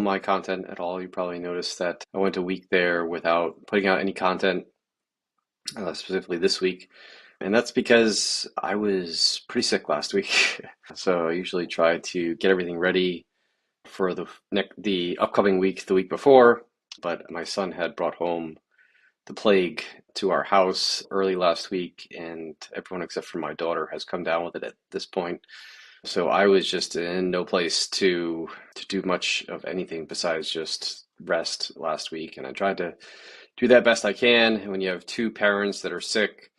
my content at all, you probably noticed that I went a week there without putting out any content, specifically this week. And that's because I was pretty sick last week. So I usually try to get everything ready for the upcoming week, the week before. But my son had brought home the plague to our house early last week, and everyone except for my daughter has come down with it at this point. So I was just in no place to do much of anything besides just rest last week, and I tried to do that best I can. And when you have two parents that are sick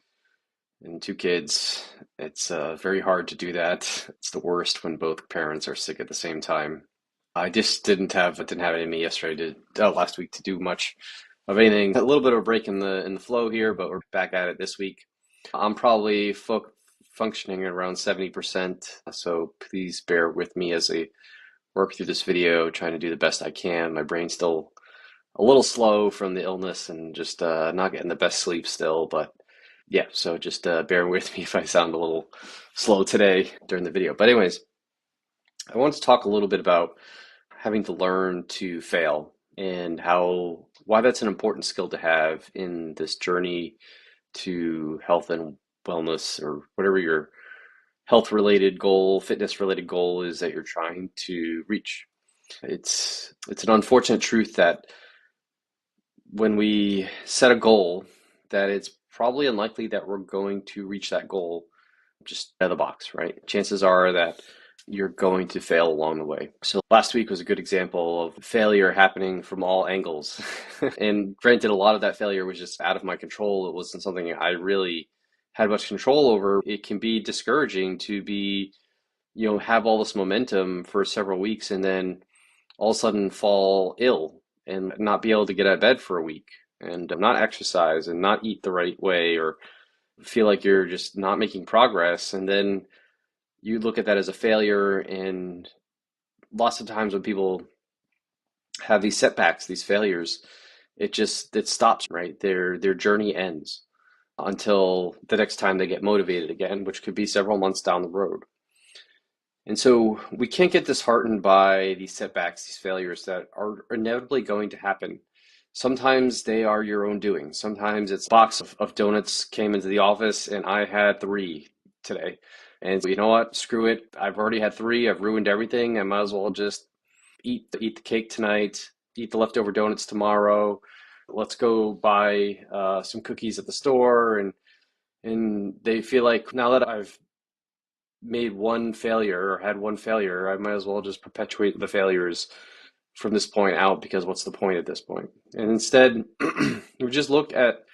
and two kids, it's very hard to do that. It's the worst when both parents are sick at the same time. I just didn't have it in me yesterday last week to do much of anything. A little bit of a break in the flow here, but we're back at it this week. I'm probably functioning at around 70%, so please bear with me as I work through this video, trying to do the best I can. My brain's still a little slow from the illness and just not getting the best sleep still, but yeah, so just bear with me if I sound a little slow today during the video. But anyways, I want to talk a little bit about having to learn to fail and why that's an important skill to have in this journey to health and wellness, or whatever your health related goal, fitness related goal is that you're trying to reach. It's an unfortunate truth that when we set a goal, that it's probably unlikely that we're going to reach that goal just out of the box, right? Chances are that you're going to fail along the way. So last week was a good example of failure happening from all angles. And granted, a lot of that failure was just out of my control. It wasn't something I really had much control over. It can be discouraging to have all this momentum for several weeks and then all of a sudden fall ill and not be able to get out of bed for a week and not exercise and not eat the right way, or feel like you're just not making progress. And then you look at that as a failure. And lots of times when people have these setbacks, these failures, it stops, right? Their journey ends until the next time they get motivated again, which could be several months down the road. And so we can't get disheartened by these setbacks, these failures that are inevitably going to happen. Sometimes they are your own doing. Sometimes it's a box of donuts came into the office and I had 3 today. And so, you know what? Screw it. I've already had 3. I've ruined everything. I might as well just eat the cake tonight, eat the leftover donuts tomorrow. Let's go buy some cookies at the store. And they feel like now that I've made one failure or had one failure, I might as well just perpetuate the failures from this point out, because what's the point at this point? And instead, we just look at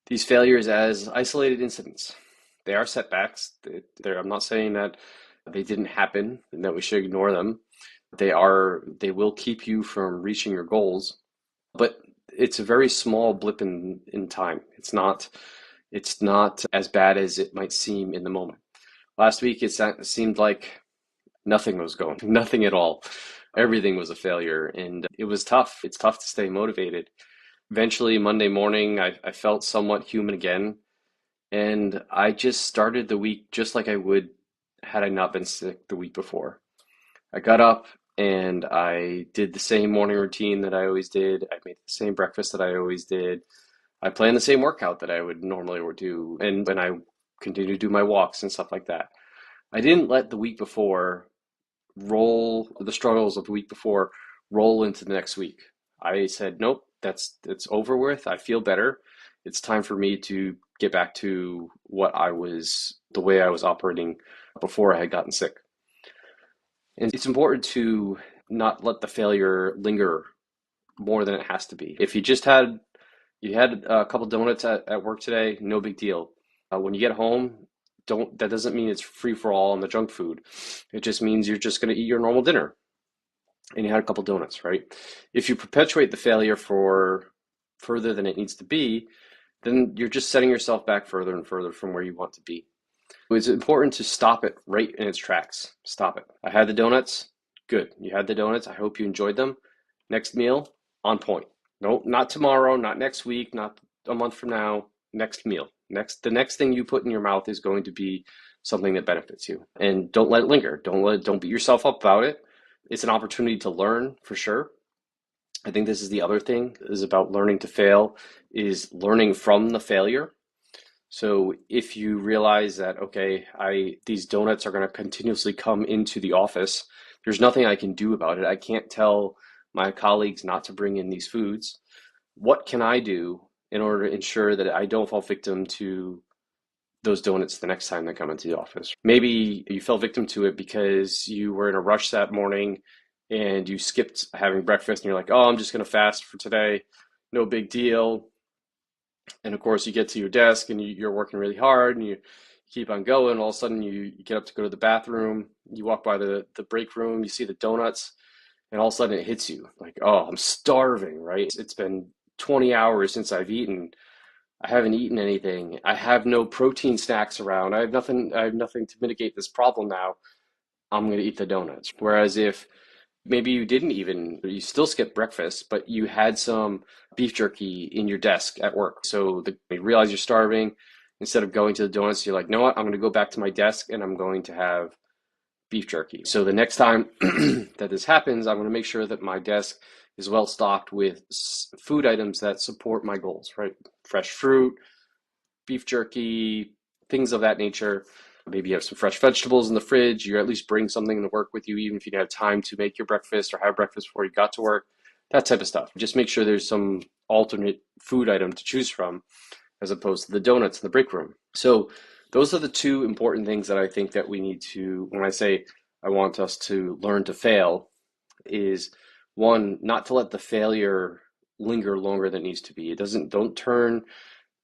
these failures as isolated incidents. They are setbacks. I'm not saying that they didn't happen and that we should ignore them. They will keep you from reaching your goals, but it's a very small blip in time. It's not as bad as it might seem in the moment. Last week, it seemed like nothing was going, nothing at all. Everything was a failure, and it was tough. It's tough to stay motivated. Eventually, Monday morning, I felt somewhat human again, and I just started the week just like I would had I not been sick the week before. I got up and I did the same morning routine that I always did. I made the same breakfast that I always did. I planned the same workout that I would normally do, and when I continue to do my walks and stuff like that. I didn't let the week before the struggles of the week before roll into the next week. I said, nope, it's over with. I feel better. It's time for me to get back to the way I was operating before I had gotten sick. And it's important to not let the failure linger more than it has to be. If you had a couple donuts at work today, no big deal. When you get home, that doesn't mean it's free for all on the junk food. It just means you're just going to eat your normal dinner and you had a couple donuts, right? If you perpetuate the failure for further than it needs to be, then you're just setting yourself back further and further from where you want to be. It's important to stop it right in its tracks. Stop it. I had the donuts. Good. You had the donuts. I hope you enjoyed them. Next meal, on point. No, not tomorrow, not next week, not a month from now. Next meal. The next thing you put in your mouth is going to be something that benefits you. And don't let it linger. Don't beat yourself up about it. It's an opportunity to learn for sure. I think this is the other thing is about learning to fail is learning from the failure. So if you realize that, okay, I these donuts are going to continuously come into the office, there's nothing I can do about it. I can't tell my colleagues not to bring in these foods. What can I do in order to ensure that I don't fall victim to those donuts the next time they come into the office? Maybe you fell victim to it because you were in a rush that morning and you skipped having breakfast and you're like, oh, I'm just going to fast for today. No big deal. And of course, you get to your desk and you're working really hard and you keep on going. All of a sudden, you get up to go to the bathroom. You walk by the break room, you see the donuts, and all of a sudden it hits you like, oh, I'm starving, right? It's been 20 hours since I've eaten. I haven't eaten anything. I have no protein snacks around. I have nothing to mitigate this problem now. I'm going to eat the donuts. Whereas if maybe you didn't even, you still skipped breakfast, but you had some beef jerky in your desk at work. So you realize you're starving. Instead of going to the donuts, you're like, you know what? I'm going to go back to my desk and I'm going to have beef jerky. So the next time that this happens, I'm going to make sure that my desk is well stocked with food items that support my goals, right? Fresh fruit, beef jerky, things of that nature. Maybe you have some fresh vegetables in the fridge. You at least bring something to work with you, even if you didn't have time to make your breakfast or have breakfast before you got to work, that type of stuff. Just make sure there's some alternate food item to choose from as opposed to the donuts in the break room. So those are the two important things that I think that we need to, when I say I want us to learn to fail, is one, not to let the failure linger longer than it needs to be. Don't turn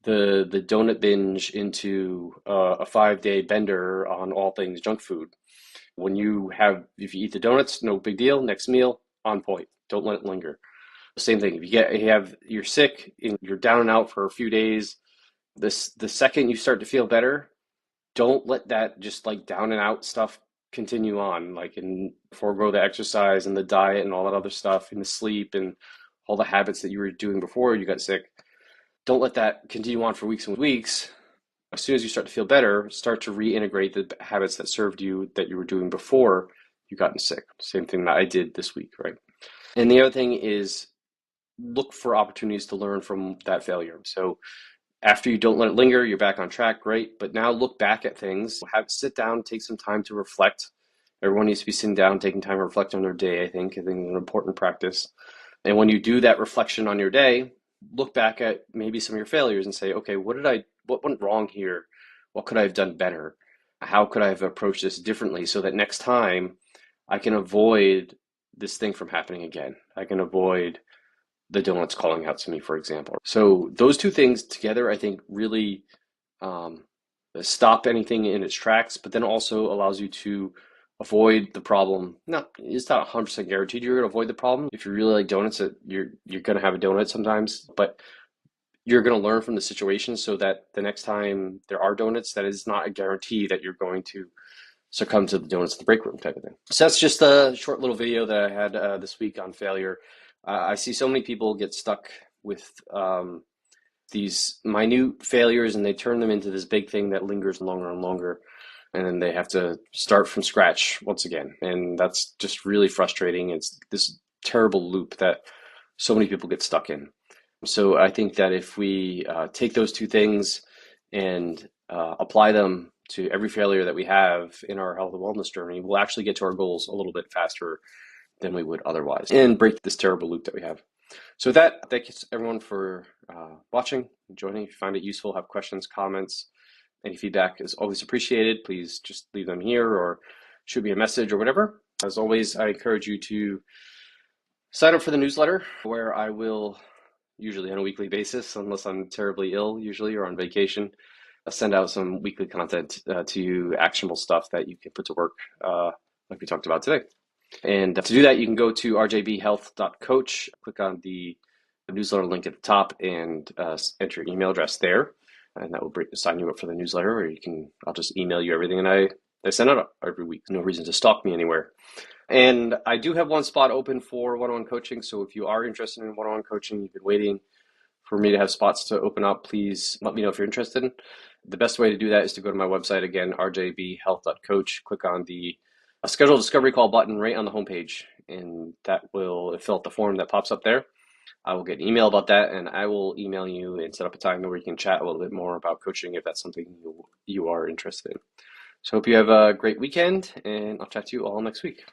the donut binge into a 5 day bender on all things junk food. If you eat the donuts, no big deal. Next meal, on point. Don't let it linger. Same thing. If you're sick and you're down and out for a few days, the second you start to feel better, don't let that just like down and out stuff continue on. Like and forego the exercise and the diet and all that other stuff and the sleep and all the habits that you were doing before you got sick. Don't let that continue on for weeks and weeks. As soon as you start to feel better, start to reintegrate the habits that served you that you were doing before you gotten sick. Same thing that I did this week, right? And the other thing is look for opportunities to learn from that failure. So after you don't let it linger, you're back on track, great. But now look back at things, sit down, take some time to reflect. Everyone needs to be sitting down, taking time to reflect on their day, I think. I think it's an important practice. And when you do that reflection on your day, look back at maybe some of your failures and say, okay, what went wrong here? What could I have done better? How could I have approached this differently so that next time I can avoid this thing from happening again? I can avoid the donuts calling out to me, for example. So those two things together, I think, really um, stop anything in its tracks, but then also allows you to avoid the problem. It's not 100% guaranteed you're going to avoid the problem. If you really like donuts, you're going to have a donut sometimes, but you're going to learn from the situation so that the next time there are donuts, that is not a guarantee that you're going to succumb to the donuts in the break room type of thing. So that's just a short little video that I had this week on failure. I see so many people get stuck with these minute failures and they turn them into this big thing that lingers longer and longer. And then they have to start from scratch once again. And that's just really frustrating. It's this terrible loop that so many people get stuck in. So I think that if we take those two things and apply them to every failure that we have in our health and wellness journey, we'll actually get to our goals a little bit faster than we would otherwise and break this terrible loop that we have. So with that, thank you everyone for watching and joining. If you find it useful, have questions, comments, any feedback is always appreciated. Please just leave them here or shoot me a message or whatever. As always, I encourage you to sign up for the newsletter where I will usually on a weekly basis, unless I'm terribly ill usually or on vacation, send out some weekly content to you, actionable stuff that you can put to work like we talked about today. And to do that, you can go to rjbhealth.coach, click on the newsletter link at the top and enter your email address there. And that will sign you up for the newsletter, or I'll just email you everything and I send out every week. No reason to stalk me anywhere. And I do have one spot open for one-on-one coaching. So if you are interested in one-on-one coaching, you've been waiting for me to have spots to open up, please let me know if you're interested. The best way to do that is to go to my website again, rjbhealth.coach, click on the a schedule discovery call button right on the homepage, and that will fill out the form that pops up there. I will get an email about that, and I will email you and set up a time where you can chat a little bit more about coaching if that's something you are interested in. So, hope you have a great weekend, and I'll chat to you all next week.